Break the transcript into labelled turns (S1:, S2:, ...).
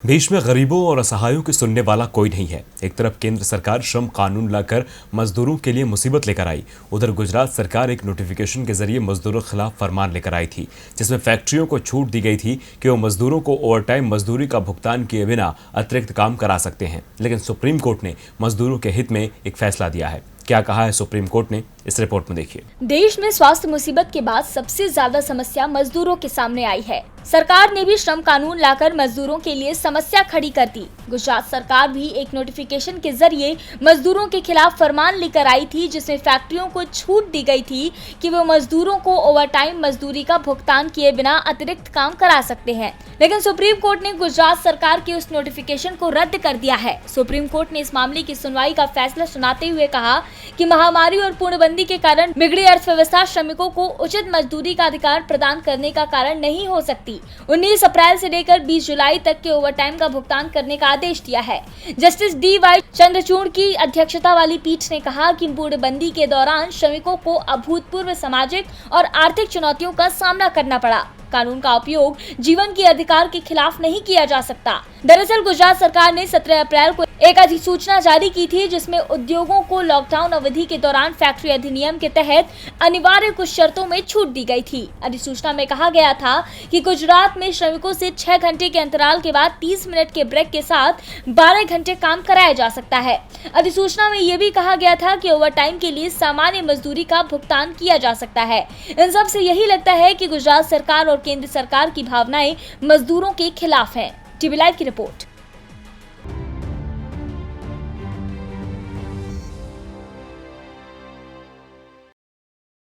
S1: देश में गरीबों और असहायों की सुनने वाला कोई नहीं है। एक तरफ केंद्र सरकार श्रम कानून लाकर मजदूरों के लिए मुसीबत लेकर आई, उधर गुजरात सरकार एक नोटिफिकेशन के जरिए मजदूरों के खिलाफ फरमान लेकर आई थी, जिसमें फैक्ट्रियों को छूट दी गई थी कि वो मजदूरों को ओवरटाइम मजदूरी का भुगतान किए बिना अतिरिक्त काम करा सकते हैं। लेकिन सुप्रीम कोर्ट ने मजदूरों के हित में एक फैसला दिया है। क्या कहा है सुप्रीम कोर्ट ने, इस रिपोर्ट में देखिए।
S2: देश में स्वास्थ्य मुसीबत के बाद सबसे ज्यादा समस्या मजदूरों के सामने आई है। सरकार ने भी श्रम कानून लाकर मजदूरों के लिए समस्या खड़ी कर दी। गुजरात सरकार भी एक नोटिफिकेशन के जरिए मजदूरों के खिलाफ फरमान लेकर आई थी, जिसमें फैक्ट्रियों को छूट दी गई थी कि वो मजदूरों को ओवरटाइम मजदूरी का भुगतान किए बिना अतिरिक्त काम करा सकते हैं। लेकिन सुप्रीम कोर्ट ने गुजरात सरकार के उस नोटिफिकेशन को रद्द कर दिया है। सुप्रीम कोर्ट ने इस मामले की सुनवाई का फैसला सुनाते हुए कहा कि महामारी और पूर्णबंदी के कारण बिगड़ी अर्थव्यवस्था श्रमिकों को उचित मजदूरी का अधिकार प्रदान करने का कारण नहीं हो सकती। 19 अप्रैल से लेकर 20 जुलाई तक के ओवरटाइम का भुगतान करने का आदेश दिया है। Justice D.Y.. चंद्रचूड़ की अध्यक्षता वाली पीठ ने कहा कि पूर्णबंदी के दौरान श्रमिकों को अभूतपूर्व सामाजिक और आर्थिक चुनौतियों का सामना करना पड़ा। कानून का उपयोग जीवन के अधिकार के खिलाफ नहीं किया जा सकता। दरअसल गुजरात सरकार ने 17 अप्रैल को एक अधिसूचना जारी की थी, जिसमें उद्योगों को लॉकडाउन अवधि के दौरान फैक्ट्री अधिनियम के तहत अनिवार्य कुछ शर्तों में छूट दी गई थी। अधिसूचना में कहा गया था कि गुजरात में श्रमिकों से 6 घंटे के अंतराल के बाद 30 मिनट के ब्रेक के साथ 12 घंटे काम कराया जा सकता है। अधिसूचना में यह भी कहा गया था कि ओवरटाइम के लिए सामान्य मजदूरी का भुगतान किया जा सकता है। इन सब से यही लगता है कि गुजरात सरकार और केंद्र सरकार की भावनाएं मजदूरों के खिलाफ हैं। टीवी लाइव की रिपोर्ट।